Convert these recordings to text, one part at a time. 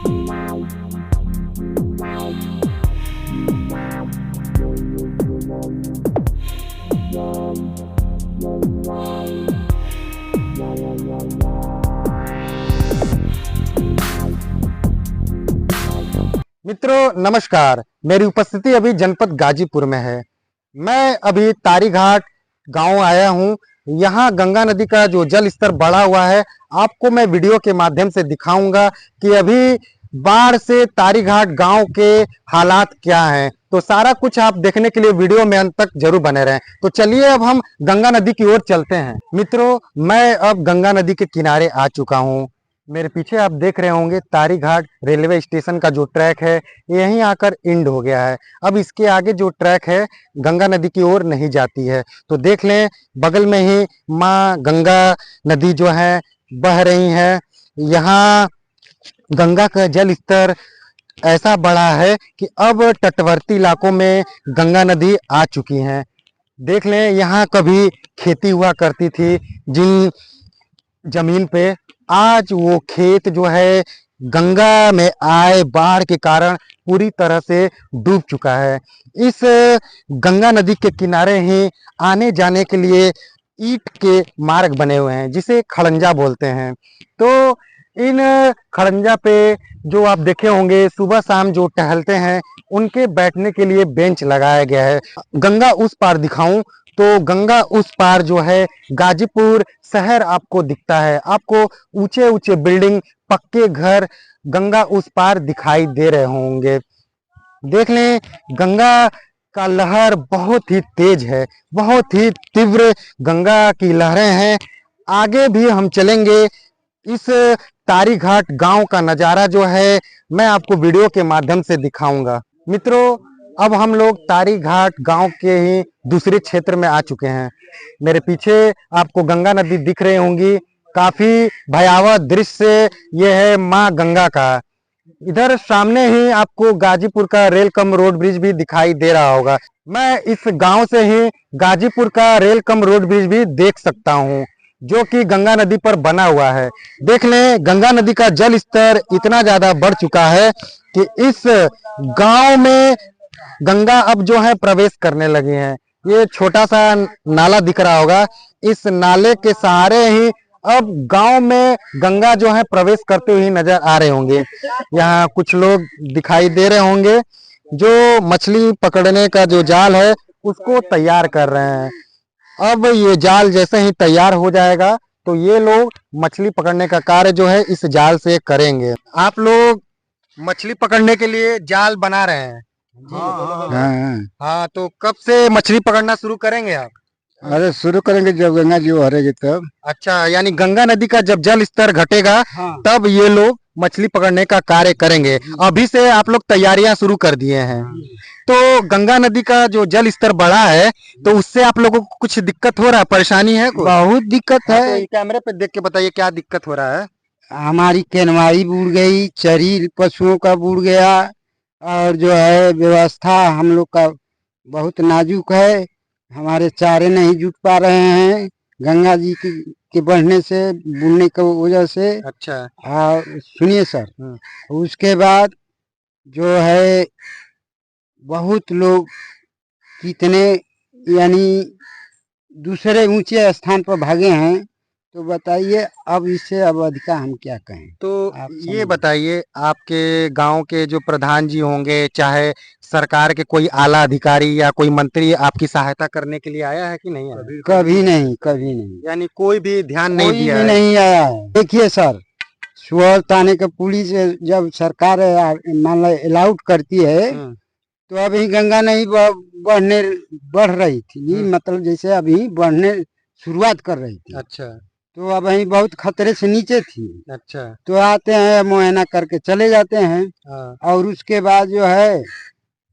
मित्रों नमस्कार, मेरी उपस्थिति अभी जनपद गाजीपुर में है। मैं अभी तारी घाट गांव आया हूं। यहां गंगा नदी का जो जल स्तर बढ़ा हुआ है, आपको मैं वीडियो के माध्यम से दिखाऊंगा कि अभी बाढ़ से तारी घाट गांव के हालात क्या हैं। तो सारा कुछ आप देखने के लिए वीडियो में अंत तक जरूर बने रहें। तो चलिए अब हम गंगा नदी की ओर चलते हैं। मित्रों, मैं अब गंगा नदी के किनारे आ चुका हूं। मेरे पीछे आप देख रहे होंगे तारी घाट रेलवे स्टेशन का जो ट्रैक है, यहीं आकर एंड हो गया है। अब इसके आगे जो ट्रैक है गंगा नदी की ओर नहीं जाती है। तो देख लें, बगल में ही माँ गंगा नदी जो है बह रही है। यहाँ गंगा का जल स्तर ऐसा बढ़ा है कि अब तटवर्ती इलाकों में गंगा नदी आ चुकी है। देख लें, यहाँ कभी खेती हुआ करती थी जिन जमीन पे, आज वो खेत जो है गंगा में आए बाढ़ के कारण पूरी तरह से डूब चुका है। इस गंगा नदी के किनारे ही आने जाने के लिए ईंट के मार्ग बने हुए हैं, जिसे खड़ंजा बोलते हैं। तो इन खड़ंजा पे जो आप देखे होंगे, सुबह शाम जो टहलते हैं उनके बैठने के लिए बेंच लगाया गया है। गंगा उस पार दिखाऊं तो गंगा उस पार जो है गाजीपुर शहर आपको दिखता है। आपको ऊंचे ऊंचे बिल्डिंग, पक्के घर गंगा उस पार दिखाई दे रहे होंगे। देख लें, गंगा का लहर बहुत ही तेज है, बहुत ही तीव्र गंगा की लहरें हैं। आगे भी हम चलेंगे, इस तारी घाट गांव का नजारा जो है मैं आपको वीडियो के माध्यम से दिखाऊंगा। मित्रों, अब हम लोग तारी घाट गांव के ही दूसरे क्षेत्र में आ चुके हैं। मेरे पीछे आपको गंगा नदी दिख रही होंगी। काफी भयावह दृश्य ये है माँ गंगा का। इधर सामने ही आपको गाजीपुर का रेल कम रोड ब्रिज भी दिखाई दे रहा होगा। मैं इस गांव से ही गाजीपुर का रेल कम रोड ब्रिज भी देख सकता हूं, जो कि गंगा नदी पर बना हुआ है। देख लें, गंगा नदी का जल स्तर इतना ज्यादा बढ़ चुका है कि इस गांव में गंगा अब जो है प्रवेश करने लगी है। ये छोटा सा नाला दिख रहा होगा, इस नाले के सहारे ही अब गांव में गंगा जो है प्रवेश करते हुए नजर आ रहे होंगे। यहाँ कुछ लोग दिखाई दे रहे होंगे जो मछली पकड़ने का जो जाल है उसको तैयार कर रहे हैं। अब ये जाल जैसे ही तैयार हो जाएगा तो ये लोग मछली पकड़ने का कार्य जो है इस जाल से करेंगे। आप लोग मछली पकड़ने के लिए जाल बना रहे हैं? हाँ, तो कब से मछली पकड़ना शुरू करेंगे आप? अरे शुरू करेंगे जब गंगा जी भरेगी तब। अच्छा, यानी गंगा नदी का जब जल स्तर घटेगा तब ये लोग मछली पकड़ने का कार्य करेंगे। अभी से आप लोग तैयारियां शुरू कर दिए हैं। तो गंगा नदी का जो जल स्तर बढ़ा है तो उससे आप लोगों को कुछ दिक्कत हो रहा है, परेशानी है? बहुत दिक्कत है। तो कैमरे पे देख के बताइए क्या दिक्कत हो रहा है। हमारी केनवाई बूढ़ गई, चरी पशुओं का बूढ़ गया, और जो है व्यवस्था हम लोग का बहुत नाजुक है। हमारे चारे नहीं जुट पा रहे हैं गंगा जी के बढ़ने से, बूढ़ने की वजह से। अच्छा, सुनिए सर, उसके बाद जो है बहुत लोग कितने यानी दूसरे ऊंचे स्थान पर भागे हैं। तो बताइए अब इससे अब अधिका हम क्या कहें। तो ये बताइए, आपके गांव के जो प्रधान जी होंगे, चाहे सरकार के कोई आला अधिकारी या कोई मंत्री आपकी सहायता करने के लिए आया है कि नहीं आया? कभी नहीं, कभी नहीं। यानी कोई भी ध्यान नहीं दिया है? नहीं आया है। देखिए सर, सुअर थाने के पुलिस जब सरकार मान अलाउड करती है तो अभी गंगा नहीं बढ़ रही थी, मतलब जैसे अभी बढ़ने शुरुआत कर रही थी। अच्छा, तो अब वही बहुत खतरे से नीचे थी। अच्छा, तो आते हैं, मुआयना करके चले जाते हैं। और उसके बाद जो है,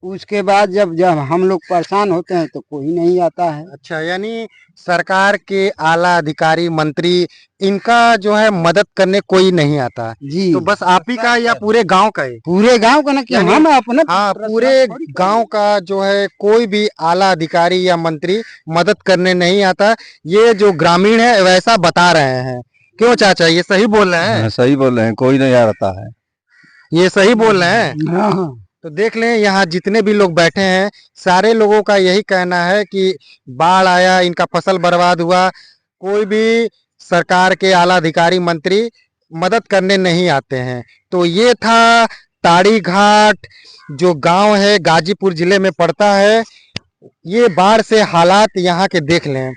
उसके बाद जब हम लोग परेशान होते हैं तो कोई नहीं आता है। अच्छा, यानी सरकार के आला अधिकारी, मंत्री, इनका जो है मदद करने कोई नहीं आता जी। तो बस आप ही का या पूरे गांव का है? पूरे गांव का ना, कि हम अपने पूरे गांव का जो है कोई भी आला अधिकारी या मंत्री मदद करने नहीं आता। ये जो ग्रामीण है वैसा बता रहे हैं। क्यों चाचा, ये सही बोल रहे हैं? सही बोल रहे हैं, कोई नहीं आता है। ये सही बोल रहे हैं। हाँ हाँ तो देख लें यहाँ जितने भी लोग बैठे हैं सारे लोगों का यही कहना है कि बाढ़ आया, इनका फसल बर्बाद हुआ, कोई भी सरकार के आला अधिकारी मंत्री मदद करने नहीं आते हैं। तो ये था ताड़ी घाट जो गांव है गाजीपुर जिले में पड़ता है। ये बाढ़ से हालात यहाँ के देख लें।